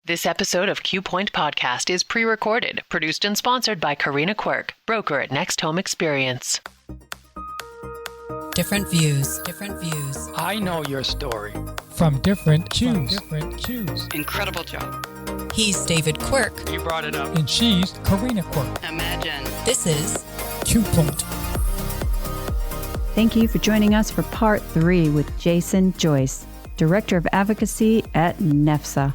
This episode of Q Point Podcast is pre-recorded, produced and sponsored by Quirk, broker at Next Home Experience. Different views. I know your story. From different cues. Incredible job. He's David Quirk. You brought it up. And she's Corenna Quirk. Imagine. This is Q Point. Thank you for joining us for part 3 with Jason Joyce, Director of Advocacy at NEFSA.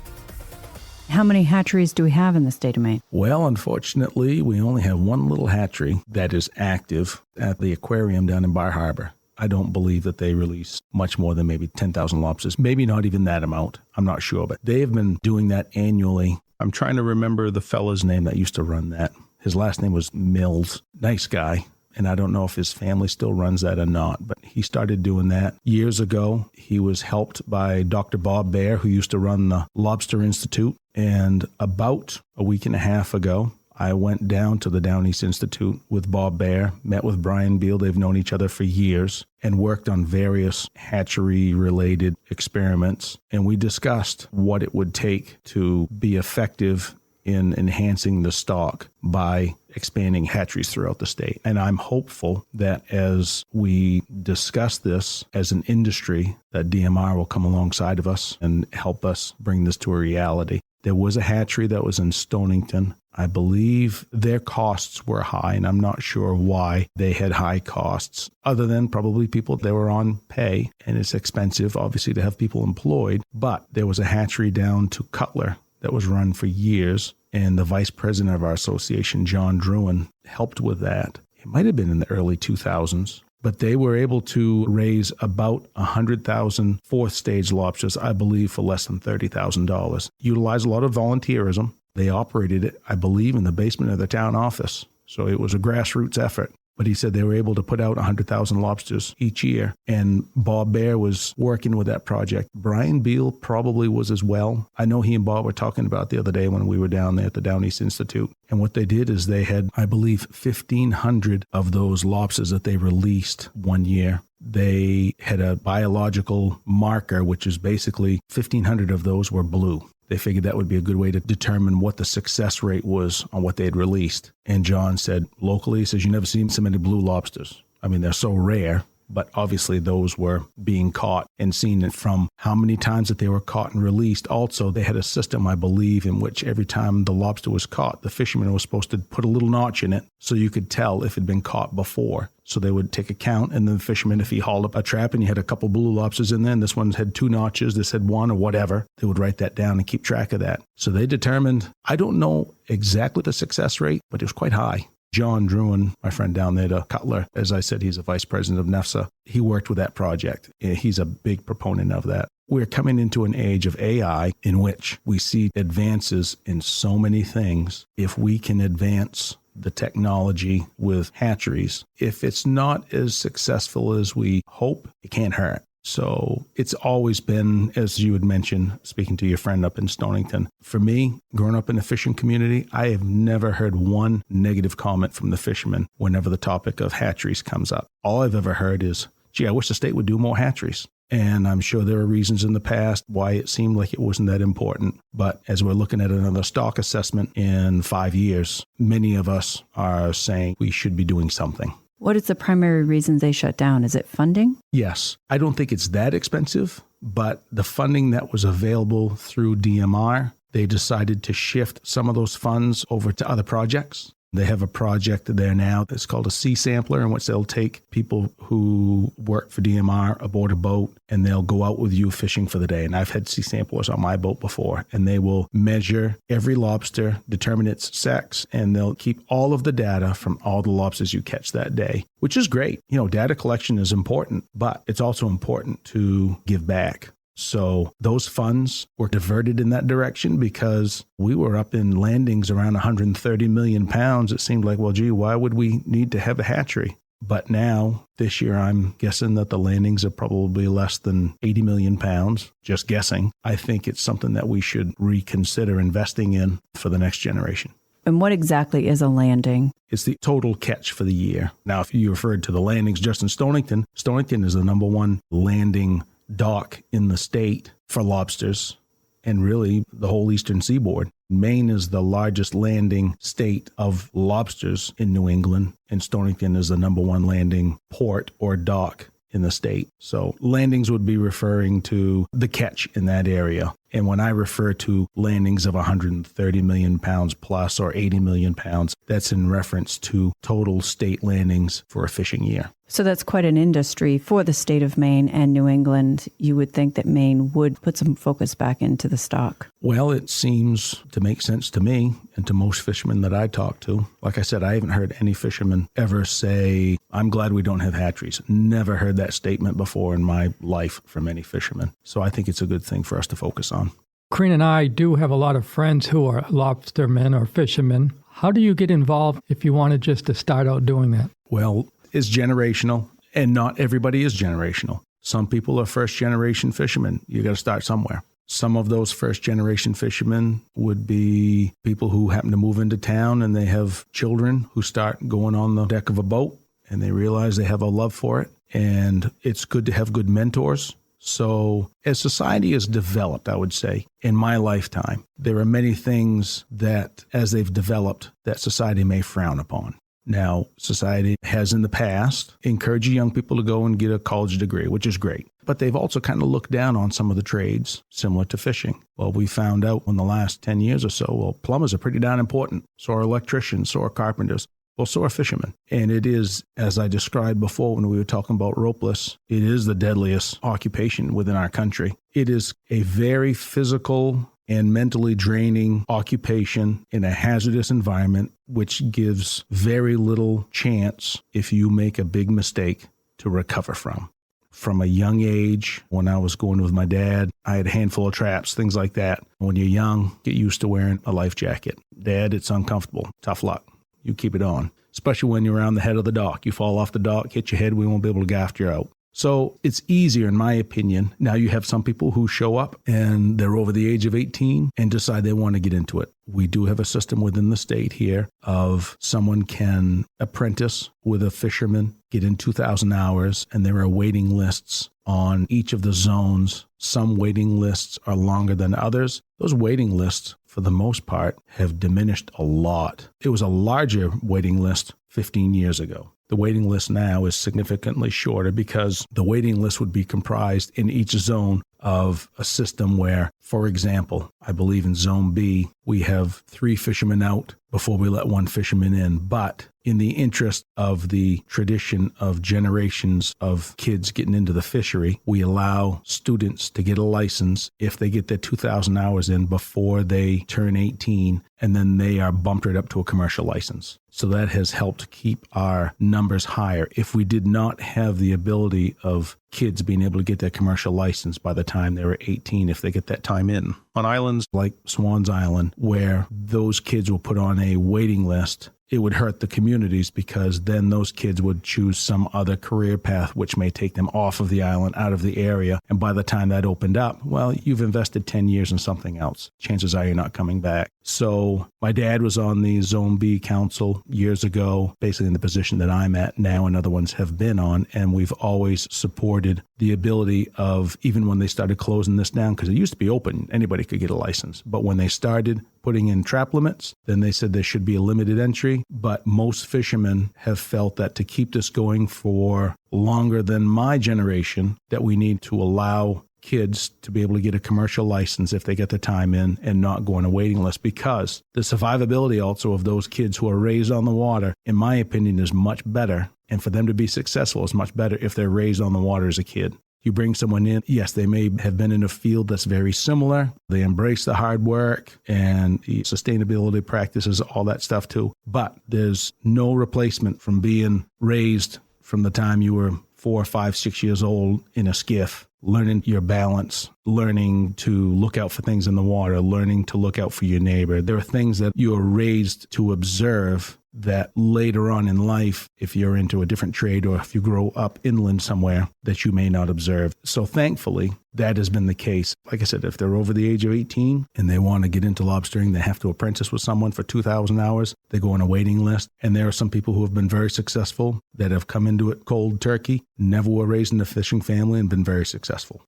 How many hatcheries do we have in the state of Maine? Well, unfortunately, we only have one little hatchery that is active at the aquarium down in Bar Harbor. I don't believe that they release much more than maybe 10,000 lobsters, maybe not even that amount. I'm not sure, but they have been doing that annually. I'm trying to remember the fella's name that used to run that. His last name was Mills. Nice guy. And I don't know if his family still runs that or not, but he started doing that years ago. He was helped by Dr. Bob Baer, who used to run the Lobster Institute. And about a week and a half ago, I went down to the Down East Institute with Bob Baer, met with Brian Beal. They've known each other for years and worked on various hatchery-related experiments. And we discussed what it would take to be effective in enhancing the stock by expanding hatcheries throughout the state. And I'm hopeful that as we discuss this as an industry, that DMR will come alongside of us and help us bring this to a reality. There was a hatchery that was in Stonington. I believe their costs were high, and I'm not sure why they had high costs, other than probably people that were on pay, and it's expensive, obviously, to have people employed. But there was a hatchery down to Cutler that was run for years, and the vice president of our association, John Druin, helped with that. It might have been in the early 2000s, but they were able to raise about 100,000 fourth-stage lobsters, I believe, for less than $30,000. Utilized a lot of volunteerism. They operated it, I believe, in the basement of the town office, so it was a grassroots effort. But he said they were able to put out 100,000 lobsters each year. And Bob Baer was working with that project. Brian Beal probably was as well. I know he and Bob were talking about the other day when we were down there at the Down East Institute. And what they did is they had, I believe, 1,500 of those lobsters that they released one year. They had a biological marker, which is basically 1,500 of those were blue. They figured that would be a good way to determine what the success rate was on what they had released. And John said, locally, he says, you never see so many blue lobsters. I mean, they're so rare, but obviously those were being caught and seen from how many times that they were caught and released. Also, they had a system, I believe, in which every time the lobster was caught, the fisherman was supposed to put a little notch in it so you could tell if it had been caught before. So they would take a count, and then the fisherman, if he hauled up a trap and you had a couple blue lobsters in there, and this one had 2 notches, this had 1 or whatever, they would write that down and keep track of that. So they determined, I don't know exactly the success rate, but it was quite high. John Druin, my friend down there to Cutler, as I said, he's a vice president of NEFSA. He worked with that project. He's a big proponent of that. We're coming into an age of AI in which we see advances in so many things. If we can advance the technology with hatcheries, if it's not as successful as we hope, it can't hurt. So it's always been, as you had mentioned, speaking to your friend up in Stonington, for me, growing up in the fishing community, I have never heard one negative comment from the fishermen whenever the topic of hatcheries comes up. All I've ever heard is, gee, I wish the state would do more hatcheries. And I'm sure there are reasons in the past why it seemed like it wasn't that important. But as we're looking at another stock assessment in 5 years, many of us are saying we should be doing something. What is the primary reason they shut down? Is it funding? Yes. I don't think it's that expensive, but the funding that was available through DMR, they decided to shift some of those funds over to other projects. They have a project there now that's called a sea sampler, in which they'll take people who work for DMR aboard a boat and they'll go out with you fishing for the day. And I've had sea samplers on my boat before, and they will measure every lobster, determine its sex, and they'll keep all of the data from all the lobsters you catch that day, which is great. You know, data collection is important, but it's also important to give back. So those funds were diverted in that direction because we were up in landings around 130 million pounds. It seemed like, well, gee, why would we need to have a hatchery? But now, this year, I'm guessing that the landings are probably less than 80 million pounds, just guessing. I think it's something that we should reconsider investing in for the next generation. And what exactly is a landing? It's the total catch for the year. Now, if you referred to the landings just in Stonington, Stonington is the #1 landing dock in the state for lobsters. and really the whole eastern seaboard. Maine is the largest landing state of lobsters in New England, and Stonington is the number one landing port or dock in the state. So landings would be referring to the catch in that area. And when I refer to landings of 130 million pounds plus or 80 million pounds, that's in reference to total state landings for a fishing year. So that's quite an industry for the state of Maine and New England. You would think that Maine would put some focus back into the stock. Well, it seems to make sense to me and to most fishermen that I talk to. Like I said, I haven't heard any fisherman ever say, I'm glad we don't have hatcheries. Never heard that statement before in my life from any fisherman. So I think it's a good thing for us to focus on. Corinne and I do have a lot of friends who are lobstermen or fishermen. How do you get involved if you wanted just to start out doing that? Well, it's generational, and not everybody is generational. Some people are first-generation fishermen. You got to start somewhere. Some of those first-generation fishermen would be people who happen to move into town and they have children who start going on the deck of a boat and they realize they have a love for it. And it's good to have good mentors. So as society has developed, I would say, in my lifetime, there are many things that, as they've developed, that society may frown upon. Now, society has in the past encouraged young people to go and get a college degree, which is great. But they've also kind of looked down on some of the trades similar to fishing. Well, we found out in the last 10 years or so, well, plumbers are pretty darn important. So are electricians, so are carpenters. Well, so are fishermen. And it is, as I described before when we were talking about ropeless, it is the deadliest occupation within our country. It is a very physical and mentally draining occupation in a hazardous environment, which gives very little chance, if you make a big mistake, to recover from. From a young age, when I was going with my dad, I had a handful of traps, things like that. When you're young, get used to wearing a life jacket. Dad, it's uncomfortable. Tough luck. You keep it on, especially when you're around the head of the dock. You fall off the dock, hit your head, we won't be able to gaff you out. So it's easier, in my opinion. Now you have some people who show up and they're over the age of 18 and decide they want to get into it. We do have a system within the state here of someone can apprentice with a fisherman, get in 2,000 hours, and there are waiting lists on each of the zones. Some waiting lists are longer than others. Those waiting lists, for the most part, have diminished a lot. It was a larger waiting list 15 years ago. The waiting list now is significantly shorter because the waiting list would be comprised in each zone of a system where, for example, I believe in Zone B, we have 3 fishermen out before we let 1 fisherman in. But in the interest of the tradition of generations of kids getting into the fishery, we allow students to get a license if they get their 2,000 hours in before they turn 18, and then they are bumped right up to a commercial license. So that has helped keep our numbers higher. If we did not have the ability of kids being able to get their commercial license by the time they were 18, if they get that time in. On islands like Swan's Island, where those kids were put on a waiting list, it would hurt the communities because then those kids would choose some other career path, which may take them off of the island, out of the area. And by the time that opened up, well, you've invested 10 years in something else. Chances are you're not coming back. So my dad was on the Zone B Council years ago, basically in the position that I'm at now and other ones have been on. And we've always supported the ability of, even when they started closing this down, because it used to be open, anybody could get a license. But when they started putting in trap limits, then they said there should be a limited entry. But most fishermen have felt that to keep this going for longer than my generation, that we need to allow kids to be able to get a commercial license if they get the time in and not go on a waiting list, because the survivability also of those kids who are raised on the water, in my opinion, is much better. And for them to be successful is much better if they're raised on the water as a kid. You bring someone in, yes, they may have been in a field that's very similar. They embrace the hard work and the sustainability practices, all that stuff too. But there's no replacement from being raised from the time you were 4, 5, 6 years old in a skiff, learning your balance, learning to look out for things in the water, learning to look out for your neighbor. There are things that you are raised to observe that later on in life, if you're into a different trade or if you grow up inland somewhere, that you may not observe. So thankfully, that has been the case. Like I said, if they're over the age of 18 and they want to get into lobstering, they have to apprentice with someone for 2,000 hours. They go on a waiting list. And there are some people who have been very successful that have come into it cold turkey, never were raised in a fishing family and been very successful.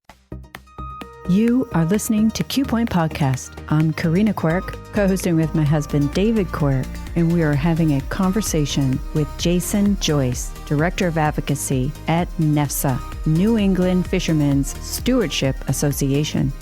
You are listening to Q Point Podcast. I'm Corenna Quirk, co-hosting with my husband, David Quirk, and we are having a conversation with Jason Joyce, Director of Advocacy at NEFSA, New England Fishermen's Stewardship Association.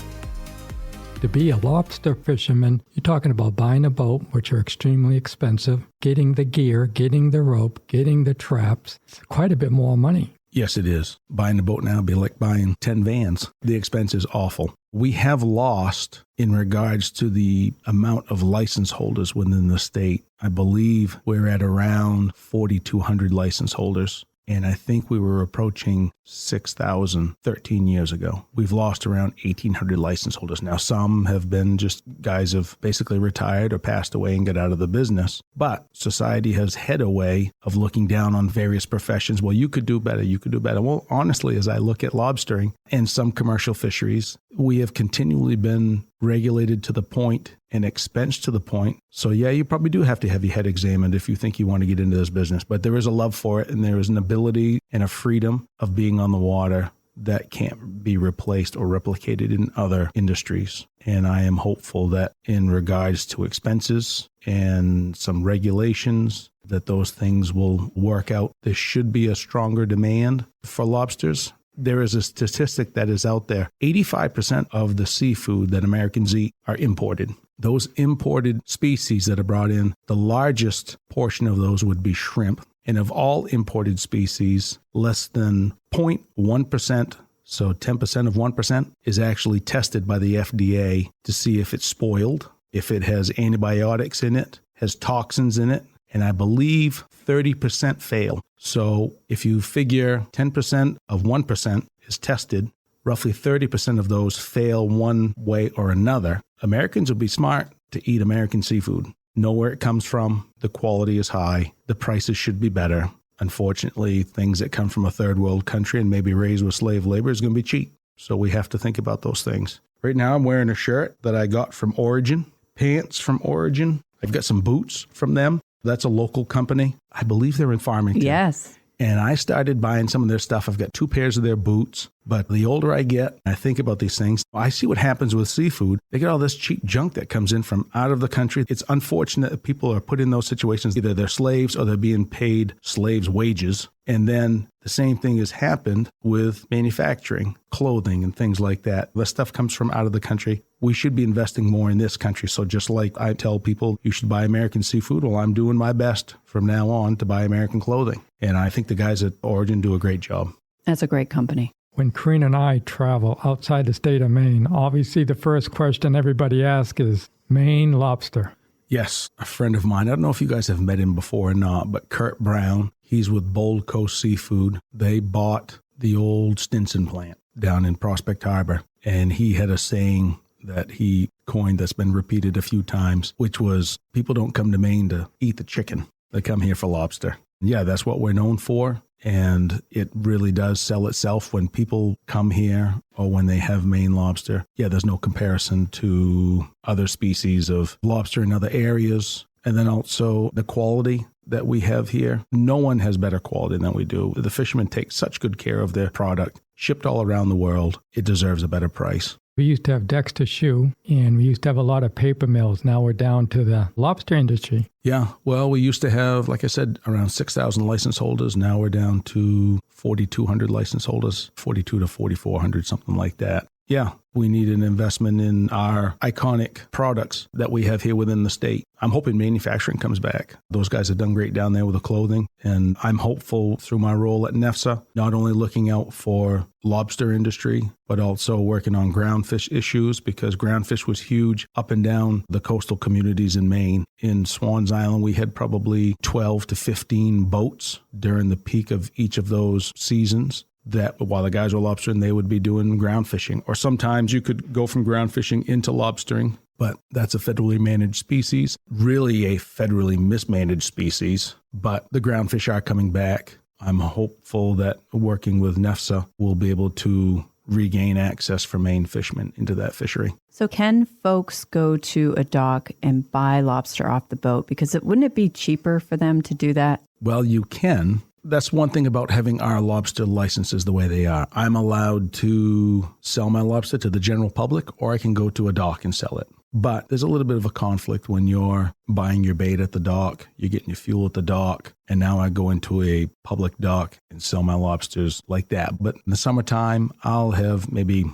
To be a lobster fisherman, you're talking about buying a boat, which are extremely expensive, getting the gear, getting the rope, getting the traps. It's quite a bit more money. Yes, it is. Buying a boat now would be like buying 10 vans. The expense is awful. We have lost in regards to the amount of license holders within the state. I believe we're at around 4,200 license holders. And I think we were approaching 6,000 13 years ago. We've lost around 1,800 license holders. Now, some have been just guys have basically retired or passed away and got out of the business. But society has had a way of looking down on various professions. Well, you could do better. You could do better. Well, honestly, as I look at lobstering and some commercial fisheries, we have continually been regulated to the point and expensed to the point. So yeah, you probably do have to have your head examined if you think you want to get into this business, but there is a love for it and there is an ability and a freedom of being on the water that can't be replaced or replicated in other industries. And I am hopeful that in regards to expenses and some regulations, that those things will work out. There should be a stronger demand for lobsters. There is a statistic that is out there. 85% of the seafood that Americans eat are imported. Those imported species that are brought in, the largest portion of those would be shrimp. And of all imported species, less than 0.1%, so 10% of 1%, is actually tested by the FDA to see if it's spoiled, if it has antibiotics in it, has toxins in it, and I believe 30% fail. So if you figure 10% of 1% is tested, roughly 30% of those fail one way or another. Americans would be smart to eat American seafood. Know where it comes from. The quality is high. The prices should be better. Unfortunately, things that come from a third world country and maybe raised with slave labor is going to be cheap. So we have to think about those things. Right now, I'm wearing a shirt that I got from Origin, pants from Origin. I've got some boots from them. That's a local company. I believe they're in Farmington. Yes. And I started buying some of their stuff. I've got 2 pairs of their boots. But the older I get, I think about these things. I see what happens with seafood. They get all this cheap junk that comes in from out of the country. It's unfortunate that people are put in those situations. Either they're slaves or they're being paid slaves' wages. And then the same thing has happened with manufacturing, clothing, and things like that. The stuff comes from out of the country. We should be investing more in this country. So just like I tell people you should buy American seafood, well, I'm doing my best from now on to buy American clothing. And I think the guys at Origin do a great job. That's a great company. When Corenna and I travel outside the state of Maine, obviously the first question everybody asks is Maine lobster. Yes, a friend of mine, I don't know if you guys have met him before or not, but Kurt Brown, he's with Bold Coast Seafood. They bought the old Stinson plant down in Prospect Harbor, and he had a saying that he coined that's been repeated a few times, which was, people don't come to Maine to eat the chicken. They come here for lobster. Yeah, that's what we're known for. And it really does sell itself when people come here or when they have Maine lobster. Yeah, there's no comparison to other species of lobster in other areas. And then also the quality that we have here. No one has better quality than we do. The fishermen take such good care of their product, shipped all around the world. It deserves a better price. We used to have Dexter Shoe, and we used to have a lot of paper mills. Now we're down to the lobster industry. Yeah, well, we used to have, like I said, around 6,000 license holders. Now we're down to 4,200 license holders, 4,200 to 4,400, something like that. Yeah, we need an investment in our iconic products that we have here within the state. I'm hoping manufacturing comes back. Those guys have done great down there with the clothing. And I'm hopeful through my role at NEFSA, not only looking out for lobster industry, but also working on groundfish issues, because groundfish was huge up and down the coastal communities in Maine. In Swans Island, we had probably 12 to 15 boats during the peak of each of those seasons, that while the guys were lobstering, they would be doing ground fishing. Or sometimes you could go from ground fishing into lobstering, but that's a federally managed species, really a federally mismanaged species. But the ground fish are coming back. I'm hopeful that working with NEFSA will be able to regain access for Maine fishermen into that fishery. So can folks go to a dock and buy lobster off the boat? Because wouldn't it be cheaper for them to do that? Well, you can. that's one thing about having our lobster licenses the way they are. I'm allowed to sell my lobster to the general public, or I can go to a dock and sell it. But there's a little bit of a conflict when you're buying your bait at the dock, you're getting your fuel at the dock, and now I go into a public dock and sell my lobsters like that. But in the summertime, I'll have maybe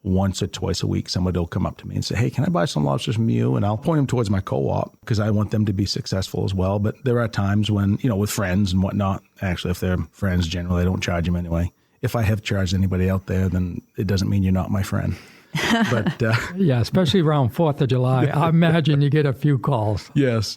once or twice a week, somebody will come up to me and say, hey, can I buy some lobsters from you? And I'll point them towards my co-op because I want them to be successful as well. But there are times when, with friends and whatnot, actually, if they're friends, generally, I don't charge them anyway. If I have charged anybody out there, then it doesn't mean you're not my friend. But yeah, especially around 4th of July. I imagine you get a few calls. Yes.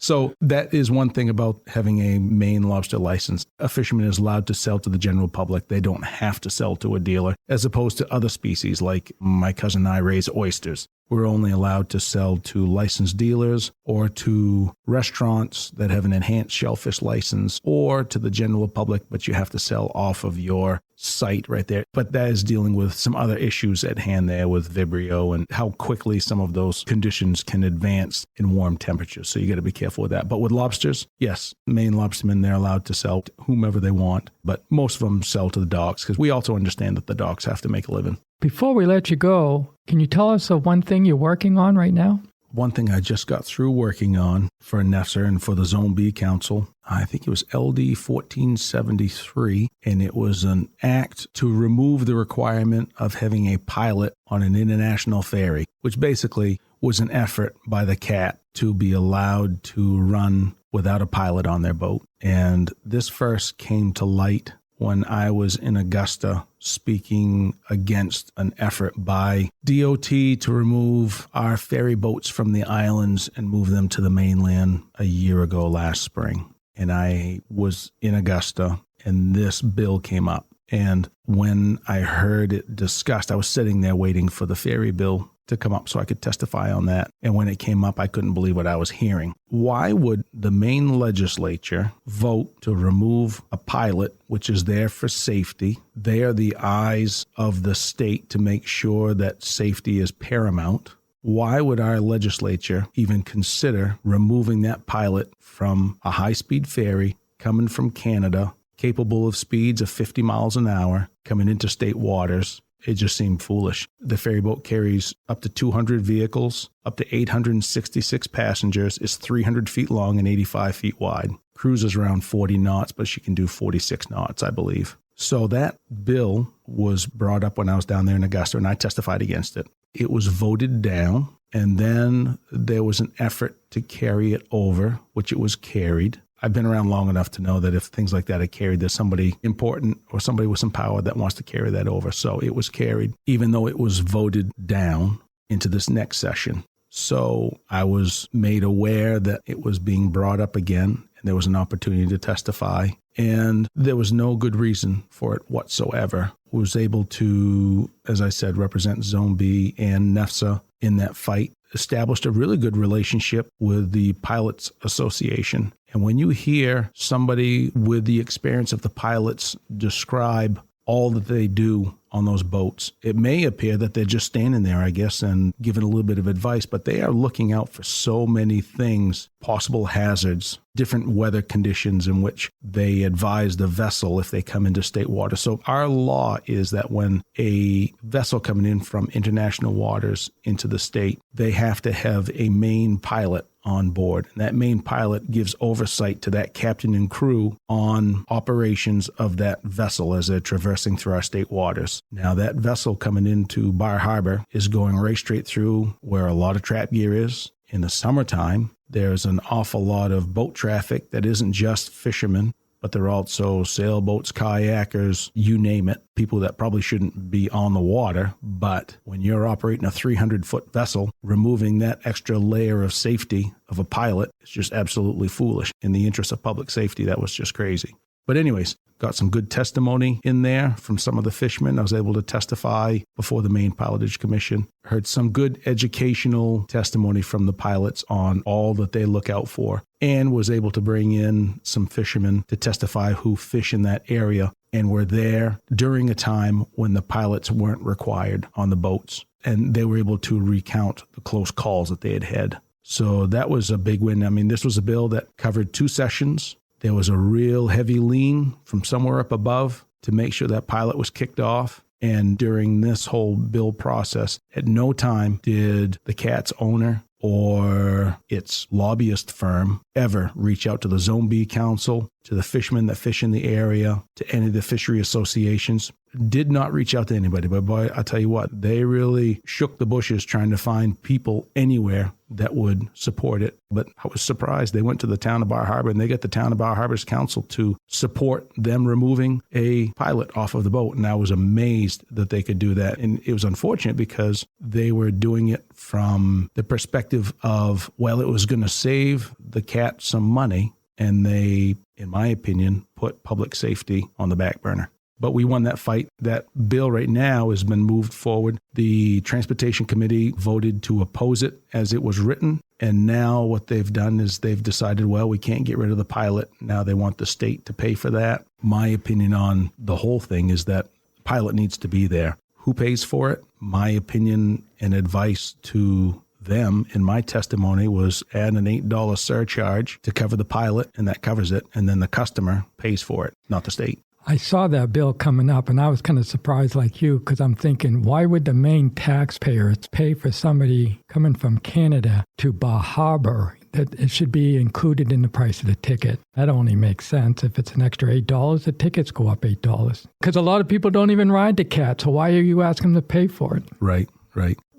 So that is one thing about having a Maine lobster license. A fisherman is allowed to sell to the general public. They don't have to sell to a dealer, as opposed to other species like my cousin and I raise oysters. We're only allowed to sell to licensed dealers or to restaurants that have an enhanced shellfish license or to the general public, but you have to sell off of your site right there. But that is dealing with some other issues at hand there with Vibrio and how quickly some of those conditions can advance in warm temperatures. So you got to be careful with that. But with lobsters, yes, Maine lobstermen, they're allowed to sell to whomever they want, but most of them sell to the docks because we also understand that the docks have to make a living. Before we let you go, can you tell us of one thing you're working on right now? One thing I just got through working on for NEFSA and for the Zone B Council, I think it was LD 1473, and it was an act to remove the requirement of having a pilot on an international ferry, which basically was an effort by the CAT to be allowed to run without a pilot on their boat. And this first came to light when I was in Augusta speaking against an effort by DOT to remove our ferry boats from the islands and move them to the mainland a year ago last spring. And I was in Augusta and this bill came up. And when I heard it discussed, I was sitting there waiting for the ferry bill to come up so I could testify on that. And when it came up, I couldn't believe what I was hearing. Why would the Maine legislature vote to remove a pilot, which is there for safety? They are the eyes of the state to make sure that safety is paramount. Why would our legislature even consider removing that pilot from a high-speed ferry coming from Canada, capable of speeds of 50 miles an hour, coming into state waters? It just seemed foolish. The ferry boat carries up to 200 vehicles, up to 866 passengers, is 300 feet long and 85 feet wide. Cruises around 40 knots, but she can do 46 knots, I believe. So that bill was brought up when I was down there in Augusta, and I testified against it. It was voted down, and then there was an effort to carry it over, which it was carried. I've been around long enough to know that if things like that are carried, there's somebody important or somebody with some power that wants to carry that over. So it was carried, even though it was voted down into this next session. So I was made aware that it was being brought up again, and there was an opportunity to testify. And there was no good reason for it whatsoever. I was able to, as I said, represent Zone B and NEFSA in that fight, established a really good relationship with the Pilots Association. And when you hear somebody with the experience of the pilots describe all that they do on those boats, it may appear that they're just standing there, I guess, and giving a little bit of advice, but they are looking out for so many things, possible hazards, different weather conditions in which they advise the vessel if they come into state water. So our law is that when a vessel coming in from international waters into the state, they have to have a Maine pilot on board. And that Maine pilot gives oversight to that captain and crew on operations of that vessel as they're traversing through our state waters. Now, that vessel coming into Bar Harbor is going right straight through where a lot of trap gear is. In the summertime, there's an awful lot of boat traffic that isn't just fishermen, but they're also sailboats, kayakers, you name it, people that probably shouldn't be on the water. But when you're operating a 300-foot vessel, removing that extra layer of safety of a pilot is just absolutely foolish. In the interest of public safety, that was just crazy. But anyways, got some good testimony in there from some of the fishermen. I was able to testify before the Maine Pilotage Commission. Heard some good educational testimony from the pilots on all that they look out for, and was able to bring in some fishermen to testify who fish in that area and were there during a time when the pilots weren't required on the boats. And they were able to recount the close calls that they had had. So that was a big win. I mean, this was a bill that covered 2 sessions. There was a real heavy lean from somewhere up above to make sure that pilot was kicked off. And during this whole bill process, at no time did the cat's owner or its lobbyist firm ever reach out to the Zone B Council, to the fishermen that fish in the area, to any of the fishery associations. Did not reach out to anybody. But boy, I'll tell you what, they really shook the bushes trying to find people anywhere that would support it. But I was surprised. They went to the town of Bar Harbor, and they got the town of Bar Harbor's council to support them removing a pilot off of the boat. And I was amazed that they could do that. And it was unfortunate because they were doing it from the perspective of, well, it was going to save the cat some money. And they, in my opinion, put public safety on the back burner. But we won that fight. That bill right now has been moved forward. The Transportation Committee voted to oppose it as it was written. And now what they've done is they've decided, well, we can't get rid of the pilot. Now they want the state to pay for that. My opinion on the whole thing is that the pilot needs to be there. Who pays for it? My opinion and advice to them in my testimony was add an $8 surcharge to cover the pilot, and that covers it. And then the customer pays for it, not the state. I saw that bill coming up, and I was kind of surprised like you, because I'm thinking, why would the Maine taxpayers pay for somebody coming from Canada to Bar Harbor? That it should be included in the price of the ticket. That only makes sense. If it's an extra $8, the tickets go up $8. Because a lot of people don't even ride the cat, so why are you asking them to pay for it? Right.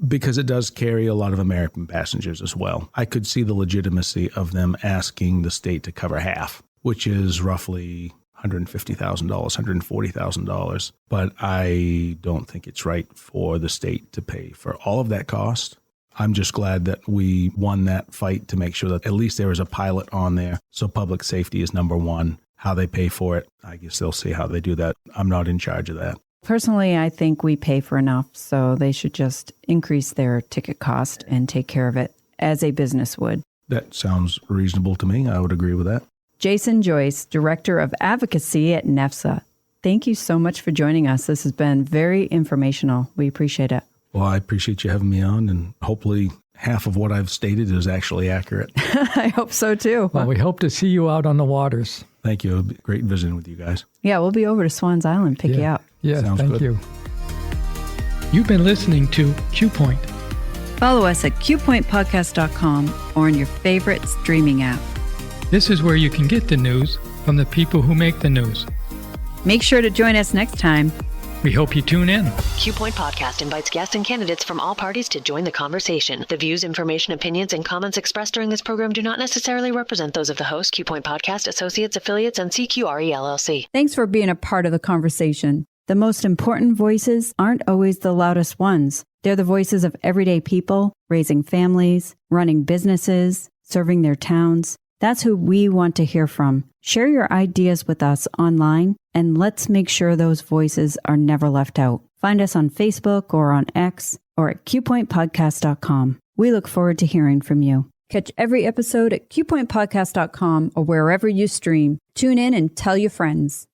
Because it does carry a lot of American passengers as well. I could see the legitimacy of them asking the state to cover half, which is roughly $150,000, $140,000. But I don't think it's right for the state to pay for all of that cost. I'm just glad that we won that fight to make sure that at least there is a pilot on there. So public safety is number one. How they pay for it, I guess they'll see how they do that. I'm not in charge of that. Personally, I think we pay for enough, so they should just increase their ticket cost and take care of it as a business would. That sounds reasonable to me. I would agree with that. Jason Joyce, Director of Advocacy at NEFSA. Thank you so much for joining us. This has been very informational. We appreciate it. Well, I appreciate you having me on, and hopefully half of what I've stated is actually accurate. I hope so, too. Well, we hope to see you out on the waters. Thank you. It'll be great visiting with you guys. Yeah, we'll be over to Swans Island, pick you up. Yes, Sounds thank good. you. You've been listening to Q Point. Follow us at qpointpodcast.com or on your favorite streaming app. This is where you can get the news from the people who make the news. Make sure to join us next time. We hope you tune in. Q Point Podcast invites guests and candidates from all parties to join the conversation. The views, information, opinions, and comments expressed during this program do not necessarily represent those of the host, Q Point Podcast, associates, affiliates, and CQRE LLC. Thanks for being a part of the conversation. The most important voices aren't always the loudest ones. They're the voices of everyday people, raising families, running businesses, serving their towns. That's who we want to hear from. Share your ideas with us online, and let's make sure those voices are never left out. Find us on Facebook or on X or at qpointpodcast.com. We look forward to hearing from you. Catch every episode at qpointpodcast.com or wherever you stream. Tune in and tell your friends.